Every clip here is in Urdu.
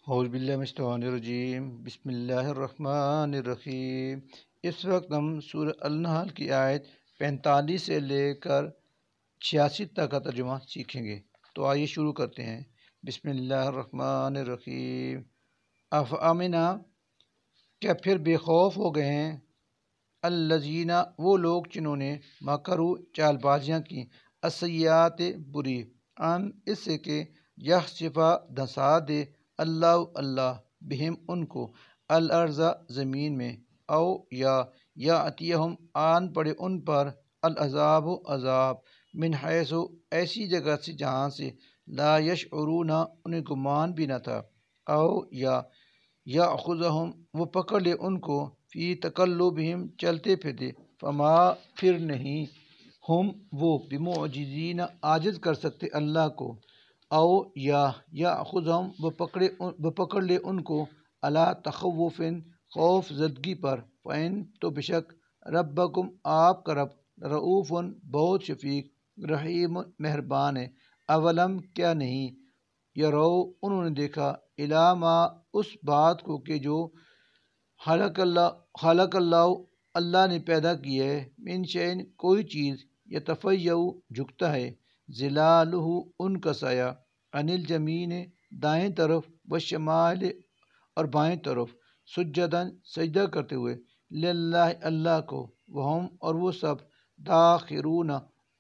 اعوذ باللہ من الشیطان الرجیم بسم اللہ الرحمن الرحیم۔ اس وقت ہم سورہ النحل کی آیت 45 سے لے کر 86 تک کا ترجمہ سیکھیں گے۔ تو آئیے شروع کرتے ہیں۔ بسم اللہ الرحمن الرحیم۔ افامنا، کیا پھر بے خوف ہو گئے ہیں، الذین، وہ لوگ جنہوں نے مکروا، چال بازیاں کی، السیئات، بری، ان، اس سے کہ یخسف، دھنسا دے، اللہ بہم، ان کو، الارض، زمین میں، او یا یاتیہم، آن پڑے ان پر، العذاب، عذاب، من حیث، ایسی جگہ سے جہاں سے، لا یشعرون، انہیں گمان بھی نہ تھا، او یا یاخذہم، وہ پکڑ لے ان کو، فی تقلبہم، چلتے پھرتے، فما، پھر نہیں، ہم، وہ، بمعجزین، عاجز کر سکتے اللہ کو، او یا یاخذہم، وہ پکڑ لے ان کو، علی تخوف، خوف زدگی پر، فإن، تو بے شک، ربکم، آپ کا رب، رؤوف، بہت شفیق، رحیم، مہربان ہے، اولم، کیا نہیں، یرو، انہوں نے دیکھا، الی ما، اس بات کو کہ جو خلق اللہ، اللہ نے پیدا کی ہے، من شیء، کوئی چیز، یتفیع، جھکتا ہے، ظلالہ، ان کا سایہ، عن الیمین، دائیں طرف، والشمال، اور بائیں طرف، سجداً، سجدہ کرتے ہوئے، للہ، اللہ کو، وہم، اور وہ سب، داخرون،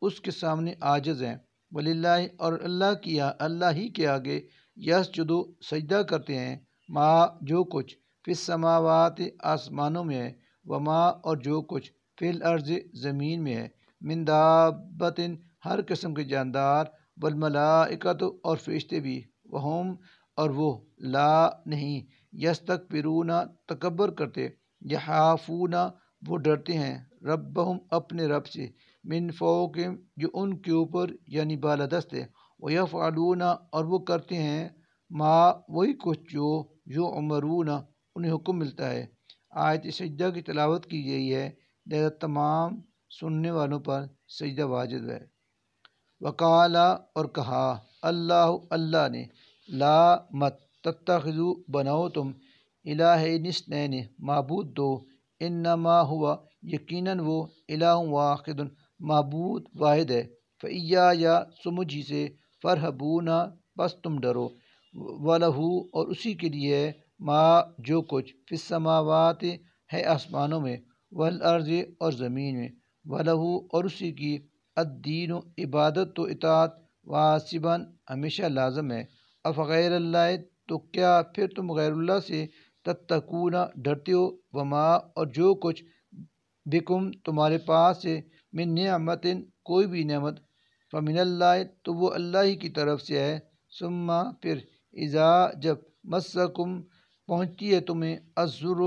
اس کے سامنے عاجز ہیں، وللہ، اور اللہ ہی کے آگے، یسجد، سجدہ کرتے ہیں، ما، جو کچھ، فی السماوات، آسمانوں میں ہے، وما، اور جو کچھ، فی الارض، زمین میں ہے، من دابۃ، ہر قسم کے جاندار، والملائکۃ، اور فرشتے بھی، وہم، اور وہ، لا، نہیں، یستکبرون، تکبر کرتے، یخافون، وہ ڈرتے ہیں، ربہم، اپنے رب سے، من فوقہم، جو ان کے اوپر، یعنی بالادست ہے، ویفعلون، اور وہ کرتے ہیں، ما، وہی کچھ جو یؤمرون، انہیں حکم ملتا ہے۔ آیت سجدہ کی تلاوت کی گئی ہے، لہذا تمام سننے والوں پر سجدہ واجب ہے۔ وقالا، اور کہا، اللہ نے، لا، مت، تتخذوا، بناؤ تم، الہین اثنین، معبود دو، انما ہوا، یقیناً وہ، الہ واحد، معبود واحد ہے، فاییا، سو مجھی سے، فرحبون، پس تم ڈرو، وَلَہُ، اور اسی کے لیے ہے، ما، جو کچھ، فی السماوات، ہے آسمانوں میں، والارض، اور زمین میں، وَلَہُ، اور اسی کی، الدین، عبادت و اطاعت، واجباً، ہمیشہ لازم ہے، افغیر اللہ، تو کیا پھر تم غیر اللہ سے، تتقون، ڈرتے ہو، وما، اور جو کچھ، بکم، تمہارے پاس ہے، من نعمت، کوئی بھی نعمت، فمن اللہ، تو وہ اللہ ہی کی طرف سے ہے، ثم، پھر، اذا، جب، مسکم، پہنچتی ہے تمہیں، الضر،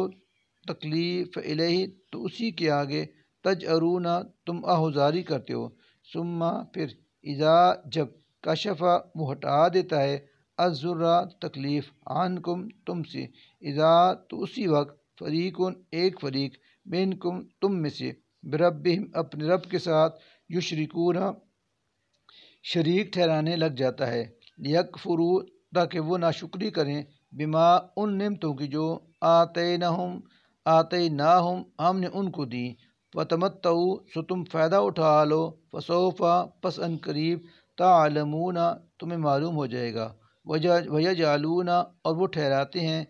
تکلیف، الیہ، تو اسی کے آگے، تجأرون، تم آہوزاری کرتے ہو، ثم، پھر، اذا، جب، کشف، وہ ہٹا دیتا ہے، الضر، تکلیف، عنکم، تم سے، اذا، تو اسی وقت، فریق، ایک فریق، منکم، تم میں سے، بربہم، اپنے رب کے ساتھ، یشرکون، شریک ٹھہرانے لگ جاتا ہے، لیکفروا، تاکہ وہ ناشکری کریں، بما، ان نعمتوں کی جو، آتیناہم، ہم نے ان کو دی، فتمتعوا، سو تم فائدہ اٹھا لو، فسوف، پس ان قریب، تعلمون، تمہیں معلوم ہو جائے گا، ویجعلون، اور وہ ٹھہراتے ہیں،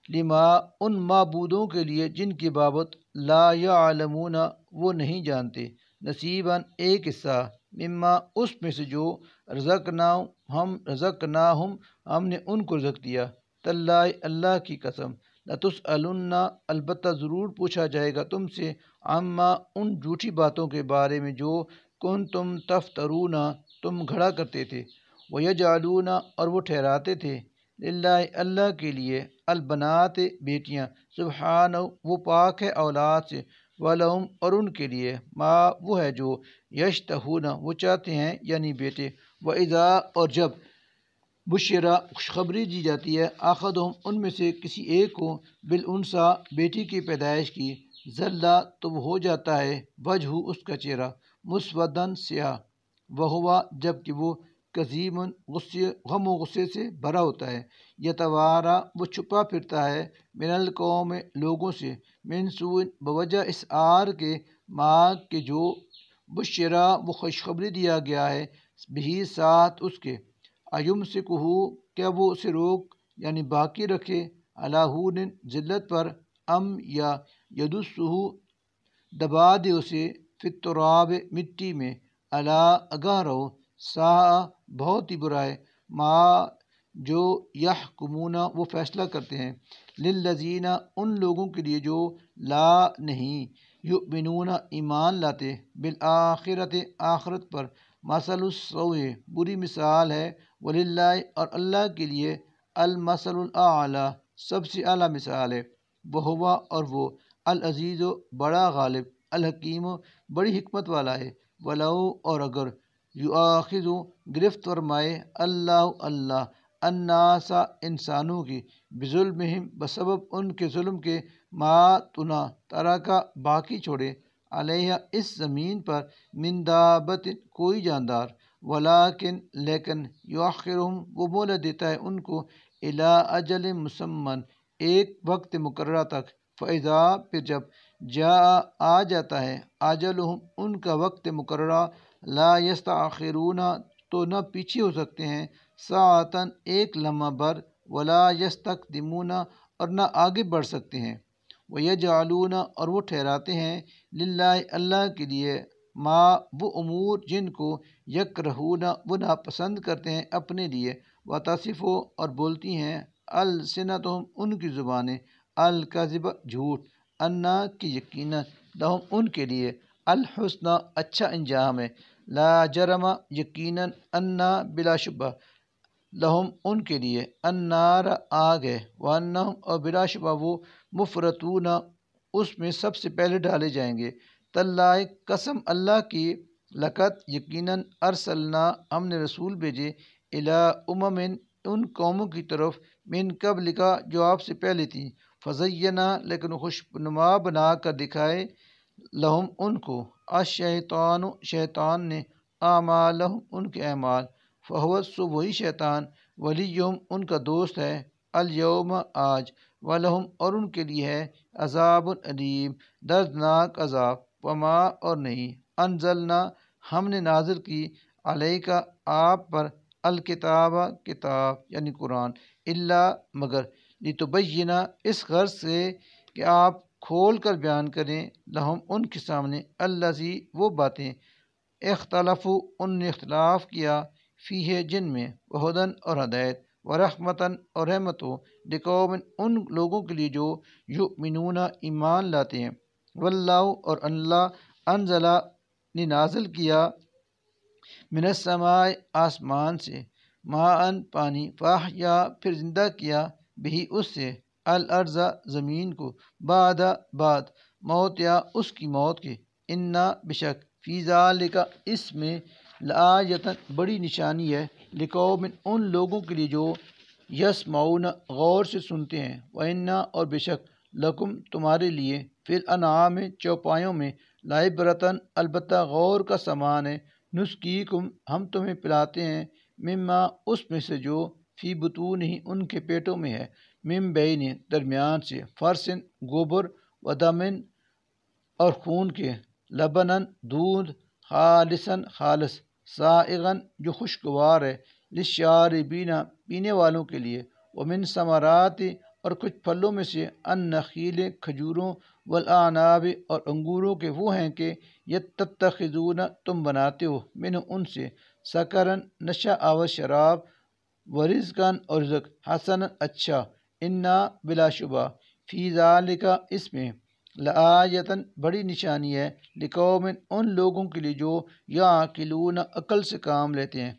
لما، ان معبودوں کے لیے جن کی بابت، لا یعلمون، وہ نہیں جانتے، نصیباً، ایک حصہ، مما، اس میں سے جو، رزقناہم، ہم نے ان کو رزق دیا، تاللہ، اللہ کی قسم، لتسألن، البتہ ضرور پوچھا جائے گا تم سے، عما، ان جھوٹی باتوں کے بارے میں جو، کنتم تفترون، تم گھڑا کرتے تھے، ویجعلون، اور وہ ٹھہراتے تھے، للہ، اللہ کے لیے، البنات، بیٹیاں، سبحانہ، وہ پاک ہے اولاد سے، وَلَهُمْ، اور ان کے لیے، ما، وہ ہے جو، یشتہون، وہ چاہتے ہیں، یعنی بیٹے، وَإِذَا، اور جب، بشرا، خوشخبری دی جاتی ہے، احدہم، ان میں سے کسی ایک کو، بالانثی، بیٹی کی پیدائش کی، ظل، تو وہ ہو جاتا ہے، وجہ، اس کا چہرہ، مسوداً، سیاہ، وہوا، جب کہ وہ، کظیم غصے غم و غصے سے بھرا ہوتا ہے، یتوارا وہ چھپا پھرتا ہے، من القوم لوگوں سے، من سوء بوجہ اس آر کے، ماں کے جو بشرا وہ خوشخبری دیا گیا ہے، بھی ساتھ اس کے، ایمسکہ کیا وہ اسے روک یعنی باقی رکھے، علی ہون ذلت پر، ام یا یدسہ دبا دے اسے، فی التراب مٹی میں، الا آگاہ رہو، سا بہت ہی برا ہے، ما جو یحکمون وہ فیصلہ کرتے ہیں، للذین ان لوگوں کے لیے جو لا نہیں، یؤمنون ایمان لاتے، بالآخرت آخرت پر، مثل السوء بری مثال ہے، وللہ اور اللہ کے لیے، المثل الاعلی سب سے اعلیٰ مثال ہے، وہو اور وہ، العزیز بڑا غالب، الحکیم بڑی حکمت والا ہے، ولو اور اگر، یؤاخذ گرفت فرمائے، اللہ الناس انسانوں کی، بظلمہم بسبب ان کے ظلم کے، ما تنا ترکا باقی چھوڑے، علیہ اس زمین پر، من دابت کوئی جاندار، ولیکن لیکن، یؤخرہم وہ مہلت دیتا ہے ان کو، الی اجل مسمى ایک وقت مقررہ تک، فاذا پھر جب، جاء آ جاتا ہے، اجلہم ان کا وقت مقررہ، لا یستأخرون تو نہ پیچھے ہو سکتے ہیں، ساعتاً ایک لمحہ بھر، ولا یستقدمون اور نہ آگے بڑھ سکتے ہیں، ویجعلون اور وہ ٹھہراتے ہیں، للہ اللہ کے لیے، ما وہ امور جن کو، یکرہون وہ ناپسند کرتے ہیں اپنے لیے، وتصف اور بولتی ہیں، السنتہم ان کی زبانیں، الکذب جھوٹ، انا کہ یقیناً، لہم ان کے لیے، الحسنی اچھا انجام ہے، لا جرم یقیناً، انا بلا شبہ، لہم ان کے لیے، النار آگ ہے، وانہم اور بلا شبہ وہ، مفرطون اس میں سب سے پہلے ڈالے جائیں گے، تاللہ قسم اللہ کی، لقد یقیناً، ارسلنا ہم نے رسول بھیجے، الی امم ان قوموں کی طرف، من قبل کا جو آپ سے پہلے تھیں، فزینا لیکن خوشنما بنا کر دکھائے، لہم ان کو، الشیطان شیطان نے، اعمالہم ان کے اعمال، فہو سو وہی شیطان، ولیہم ان کا دوست ہے، الیوم آج، ولہم اور ان کے لیے ہے، عذاب علیم دردناک عذاب، وما اور نہیں، انزلنا ہم نے نازل کی، علیک آپ پر، الکتاب کتاب یعنی قرآن، الا مگر، لتبین اس غرض سے کہ آپ کھول کر بیان کریں، لہم ان کے سامنے، الذی وہ باتیں، اختلفوا ان نے اختلاف کیا، فیہ جن میں، وہدن اور ہدایت، ورحمتاً اور رحمت ہو، لقوم ان لوگوں کے لیے جو، یؤمنون ایمان لاتے ہیں، واللہ اور اللہ، انزلہ نے نازل کیا، من السماء آسمان سے، ماء پانی، فاحیا پھر زندہ کیا، بھی اس سے، الارض زمین کو، بعد موت یا اس کی موت کے، انا بشک، فی ذالک اس میں، لآیۃ بڑی نشانی ہے، لقوم ان لوگوں کے لیے جو، یسمعون غور سے سنتے ہیں، وإنا اور بشک، لکم تمہارے لیے، فی الانعام چوپایوں میں، لعبرۃ البتہ غور کا سامان ہے، نسقیکم ہم تمہیں پلاتے ہیں، مما اس میں سے جو، فی بطونہ ان کے پیٹوں میں ہے، من بین درمیان سے، فرسن گوبر، ودمن اور خون کے، لبنن دودھ، خالصاً خالص، سائغاً جو خوشگوار ہے، للشاربین پینے والوں کے لیے، ومن ثمرات اور کچھ پھلوں میں سے، النخیل کھجوروں، والاعناب اور انگوروں کے وہ ہیں کہ، تتخذون تم بناتے ہو، من ان سے، سکرن نشہ آور شراب، ورزقاً اور رزق، حسنا اچھا، انا بلا شبہ، فی ذالک اس میں، لآیۃ بڑی نشانی ہے، لقوم ان لوگوں کے لیے جو، یعقلون عقل سے کام لیتے ہیں،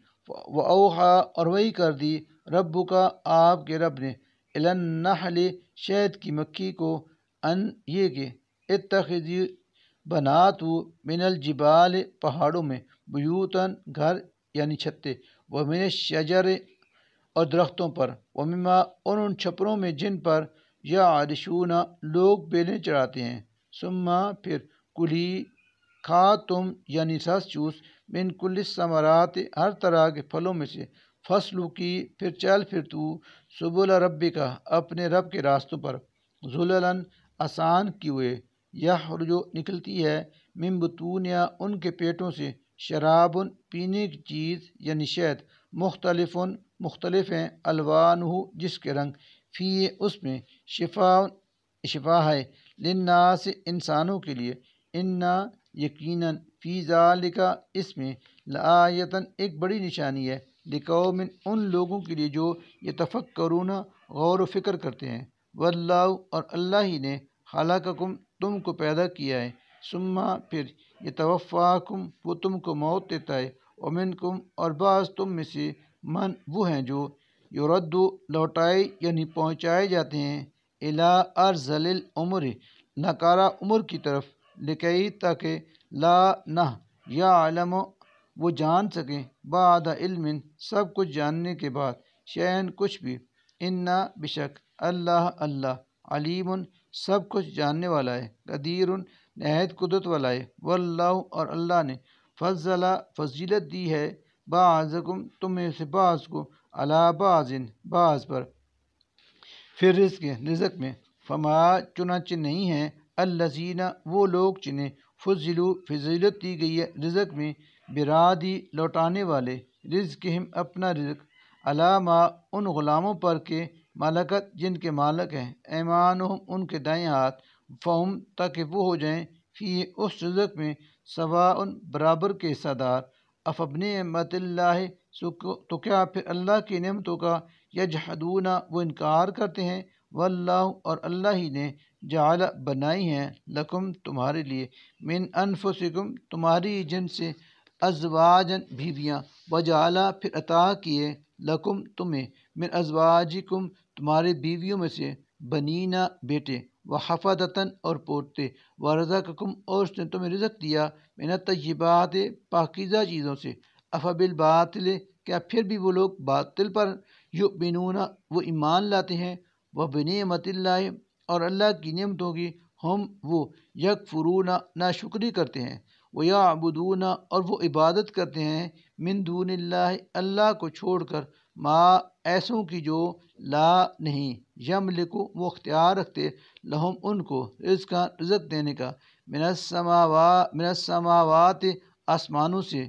وأوحیٰ اور وحی کر دی، ربک آپ کے رب نے، الی النحل شہد کی مکھی کو، ان یہ کہ، اتخذی بنا تو، من الجبال پہاڑوں میں، بیوتاً گھر یعنی چھتے، ومن الشجر اور درختوں پر، ومما اور ان چھپروں میں جن پر، یعرشون لوگ بیلیں چڑھاتے ہیں، ثم پھر، کلی کھا تم یعنی رس چوس، من کل الثمرات ہر طرح کے پھلوں میں سے، فصلوں کی پھر چل پھر تو سبل ربی کا اپنے رب کے راستوں پر، ذللاً آسان کیے ہوئے، یخرجو نکلتی ہے، من بطونیا ان کے پیٹوں سے، شراب پینے کی چیز یعنی شہد، مختلف ہیں، الوانہ جس کے رنگ، فی اس میں، شفا ہے، للناس انسانوں کے لیے، انا یقیناً فی ذالک اس میں، لآیتن ایک بڑی نشانی ہے، لقوم ان لوگوں کے لیے جو یتفکرون غور و فکر کرتے ہیں، واللہ اور اللہ ہی نے خلقکم تم کو پیدا کیا ہے، ثم پھر یتوفاکم وہ تم کو موت دیتا ہے، ومنکم اور بعض تم میں سے من وہ ہیں جو یرد لوٹائے یعنی پہنچائے جاتے ہیں، الی ارذل العمر ناکارہ عمر کی طرف، لکئی تاکہ لا نہ یعلم وہ جان سکیں، بعد علم سب کچھ جاننے کے بعد، شیئن کچھ بھی، انا بشک اللہ علیم سب کچھ جاننے والا ہے، قدیر نہایت قدرت والا ہے، واللہ اور اللہ نے فضیلت دی ہے، بعضکم تم میں سے بعض کو، علی بعض پر، پھر رزق میں، فما چنانچہ نہیں ہیں، الذین وہ لوگ جنہیں فضیلت دی گئی ہے رزق میں، برادی لوٹانے والے، رزقہم اپنا رزق، علی ما ان غلاموں پر کے، ملکت جن کے مالک ہیں، ایمانہم ان کے دائیں ہاتھ، فہم تاکہ وہ ہو جائیں، فی اس رزق میں، سواء برابر کے حصہ دار، افبنعمت اللہ تو کیا پھر اللہ کی نعمتوں کا، یجحدون وہ انکار کرتے ہیں، واللہ اور اللہ ہی نے، جعل بنائی ہیں، لکم تمہارے لیے، من انفسکم تمہاری جن سے، ازواجن بیویاں، وجعل پھر عطا کیے، لکم تمہیں، من ازواجکم تمہارے بیویوں میں سے، بنینا بیٹے، وحفدتاً اور پوتے، ورزقکم اور اس نے تمہیں رزق دیا، من الطیبات پاکیزہ چیزوں سے، افبالباطل کیا پھر بھی وہ لوگ باطل پر، یؤمنون وہ ایمان لاتے ہیں، وبنعمت اللہ اور اللہ کی نعمتوں کی، ہم وہ یکفرون ناشکری کرتے ہیں، ویعبدون اور وہ عبادت کرتے ہیں، من دون اللہ اللہ کو چھوڑ کر، ما ایسوں کی جو لا نہیں، یملکو وہ اختیار رکھتے، لہم ان کو، رزق دینے کا، من السماوات آسمانوں سے،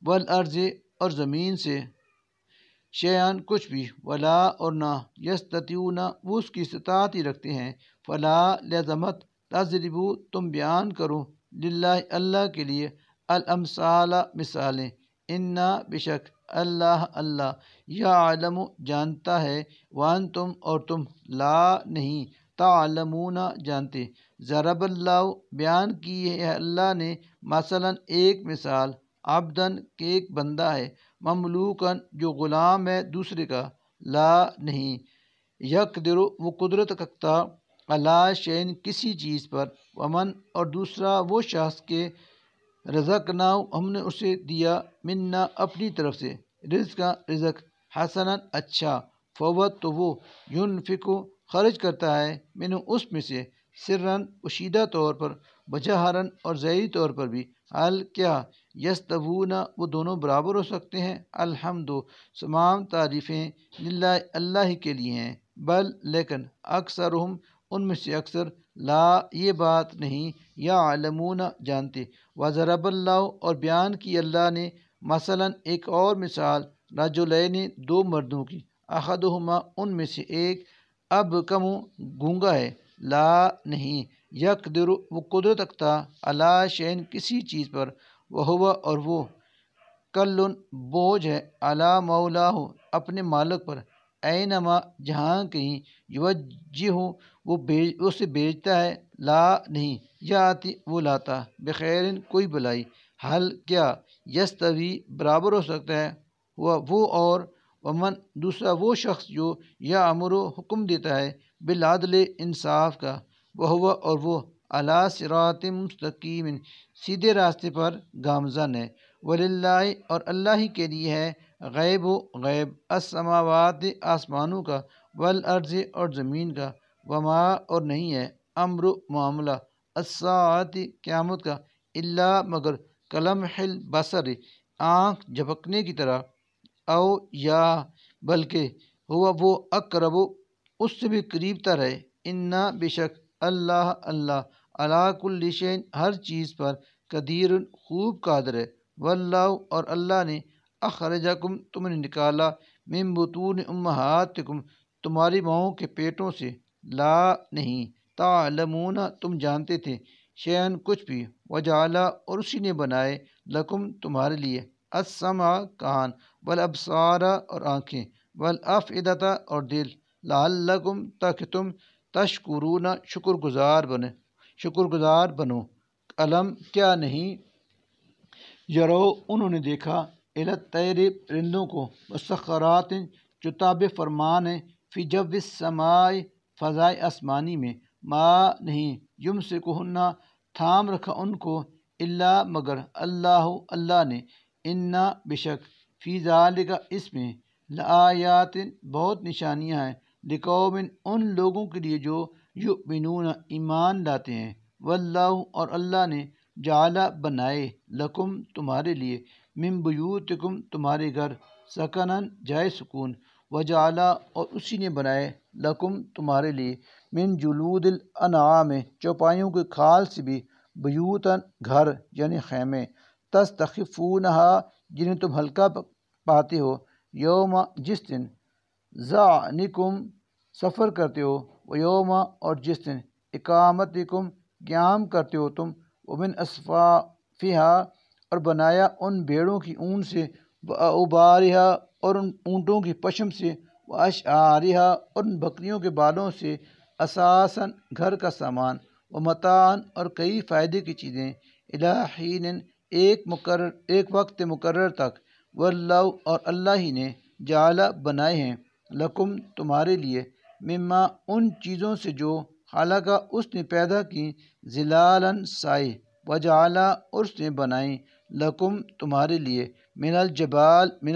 والارض اور زمین سے، شیئن کچھ بھی، ولا اور نہ، یستطیعون وہ اس کی استطاعت ہی رکھتے ہیں، فلا لازمت تضربو تم بیان کرو، للہ اللہ کے لیے، الامثال مثالیں، انا بشک اللہ یعلم جانتا ہے، وانتم اور تم لا نہیں، تعلمون جانتے، ضرب اللہ بیان کی ہے اللہ نے، مثلاً ایک مثال، عبدن کہ ایک بندہ ہے، مملوکن جو غلام ہے دوسرے کا، لا نہیں، یقدر وہ قدرت رکھتا، علی شیئن کسی چیز پر، ومن اور دوسرا وہ شخص کے، رزقنا ہم نے اسے دیا، منا اپنی طرف سے، رزق حسنا اچھا، فوت تو وہ، ينفق خرچ کرتا ہے، منہ اس میں سے، سرًا پوشیدہ طور پر، بجہرًا اور ظاہری طور پر بھی، حل کیا، یستوون وہ دونوں برابر ہو سکتے ہیں، الحمد تمام تعریفیں، للہ اللہ ہی کے لیے ہیں، بل لیکن، اکثرہم ان میں سے اکثر، لا یہ بات نہیں، یعلمون جانتے، وضرب اللہ اور بیان کی اللہ نے، مثلاً ایک اور مثال، رجلین دو مردوں کی، احدہما ان میں سے ایک، اب کم گونگا ہے، لا نہیں، یقدر وہ قدرت رکھتا، علی شیئن کسی چیز پر، وہو اور وہ، کلٌ بوجھ ہے، علی مولاہ اپنے مالک پر، اینما جہاں کہیں، یوجہ وہ اسے بھیجتا ہے، لا نہیں، یاتی وہ لاتا، بخیر کوئی بلائی، حل کیا، یستوی برابر ہو سکتا ہے، وہ اور، ومن دوسرا وہ شخص جو یامر حکم دیتا ہے، بالعدل انصاف کا، وہو اور وہ، علی صراط مستقیم سیدھے راستے پر گامزن ہے، وللہ اور اللہ ہی کے لیے ہے، غیب السماوات آسمانوں کا، والارض اور زمین کا، وما اور نہیں ہے، امر معاملہ، الساعۃ قیامت کا، الا مگر، کلمح البصر آنکھ جھپکنے کی طرح، او یا بلکہ ہوا وہ اقرب اس سے بھی قریب تر ہے، انا بے شک اللہ اللہ علی کل شیء ہر چیز پر قدیر خوب قادر ہے، واللہ اور اللہ نے اخرجکم تمہیں نکالا من بطون امہاتکم تمہاری ماؤں کے پیٹوں سے، لا نہیں تعلمون تم جانتے تھے، شیئن کچھ بھی، وجعل اور اسی نے بنائے لکم تمہارے لیے السمع کان، والابصار اور آنکھیں، والافئدۃ اور دل، لعلکم تاکہ تم تشکرون شکر گزار بنو، علم کیا نہیں، یرو انہوں نے دیکھا، الطیر پرندوں کو، مسخرات جو تابع فرمان ہیں، فی جو السماء فضائے آسمانی میں، ما نہیں یمسکہن تھام رکھا ان کو، الا مگر اللہ اللہ نے، انا بشک فی ذالک اس میں، لآیات بہت نشانیاں ہیں، لقوم ان لوگوں کے لیے جو یؤمنون ایمان لاتے ہیں، واللہ اور اللہ نے جعل بنائے لکم تمہارے لیے من بیوتکم تمہارے گھر، سکنن جائے سکون، وجعل اور اسی نے بنائے لکم تمہارے لیے من جلود الانعام چوپایوں کے کھال سے بھی، بیوتن گھر یعنی خیمے، تستخفونہا جنہیں تم ہلکا پاتے ہو، یوم جس دن ظعنکم سفر کرتے ہو، ویوم اور جس دن اقامتکم قیام کرتے ہو تم، ومن اصفافہا اور بنایا ان بھیڑوں کی اون سے، واوبارہا اور ان اونٹوں کی پشم سے، واشعارہا اور ان بکریوں کے بالوں سے، اساساً گھر کا سامان، ومتاعاً اور کئی فائدے کی چیزیں، الی حین ایک وقت مقرر تک، واللہ اور اللہ ہی نے جعل بنائے ہیں لکم تمہارے لیے، مما ان چیزوں سے جو خلقہ اس نے پیدا کی، ظلالاً سائے، وجعل اور اس نے بنائیں لکم تمہارے لیے من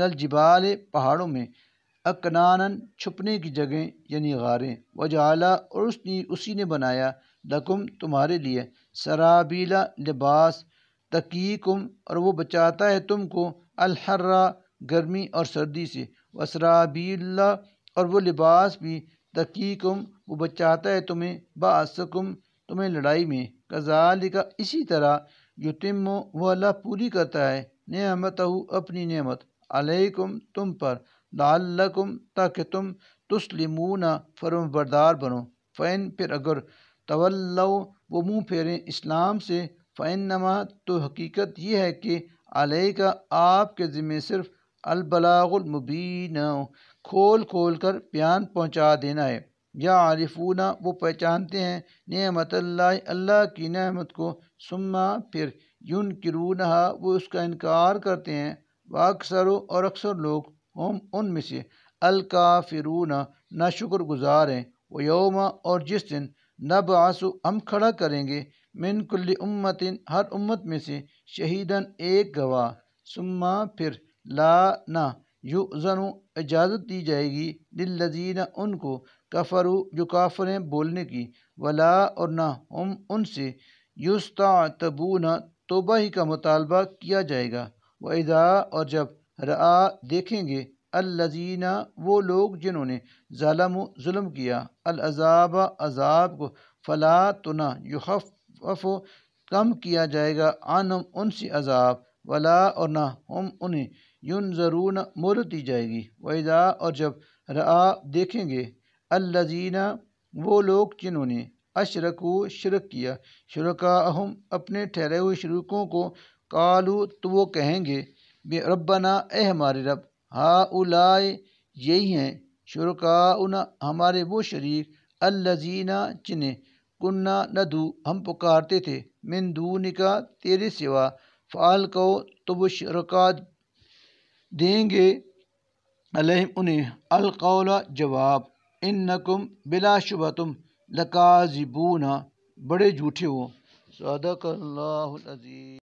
الجبال پہاڑوں میں، اکناناً چھپنے کی جگہیں یعنی غاریں، وجعل اور اسی نے بنایا لکم تمہارے لیے سرابیلا لباس، تقیکم اور وہ بچاتا ہے تم کو، الحرا گرمی اور سردی سے، وسرابیلا اور وہ لباس بھی، تقیکم وہ بچاتا ہے تمہیں، باسکم تمہیں لڑائی میں، کذالک اسی طرح، یتم وہ اللہ پوری کرتا ہے، نعمتہ اپنی نعمت، علیکم تم پر، لعلکم تاکہ تم تسلمون فرمانبردار بنو، فإن پھر اگر تولوا وہ منہ پھیریں اسلام سے، فإنما تو حقیقت یہ ہے کہ علیک آپ کے ذمہ صرف البلاغ المبین کھول کھول کر بیان پہنچا دینا ہے، یعرفون وہ پہچانتے ہیں نعمت اللہ اللہ کی نعمت کو، ثم پھر ینکرونہا وہ اس کا انکار کرتے ہیں، واکثر اور اکثر لوگ، ہم ان میں سے، الکافرون ناشکر گزار ہیں، ویوم اور جس دن نبعث ہم کھڑا کریں گے، من کل امت ہر امت میں سے، شہیداً ایک گواہ، ثم پھر لا نہ یؤذن اجازت دی جائے گی، للذین ان کو، کفروا جو کافر ہیں بولنے کی، ولا اور نہ ہم ان سے، یستعتبون توبہ ہی کا مطالبہ کیا جائے گا، وَإِذَا اور جب رآ دیکھیں گے، الذین وہ لوگ جنہوں نے ظلم کیا، العذاب عذاب کو، فلا تو نہ یخفف کم کیا جائے گا، عنہم ان سے عذاب، ولا اور نہ ہم انہیں ینظرون مہلت دی جائے گی، وَإِذَا اور جب رآ دیکھیں گے، الذین وہ لوگ جنہوں نے اشرکوا شرک کیا، شرکاءہم اپنے ٹھہرے ہوئے شریکوں کو، قالوا تو وہ کہیں گے، ربنا اے ہمارے رب، ہؤلاء یہی ہیں، شرکاؤنا ہمارے وہ شریک، الذین جنہیں کننا ندعو ہم پکارتے تھے، من دونکا تیرے سوا، فالقوا تو وہ شرکا دیں گے، علیہم انہیں، القول جواب، انکم بلا شبہ تم، لکاذبون بڑے جھوٹے ہو، صدق اللہ العظیم۔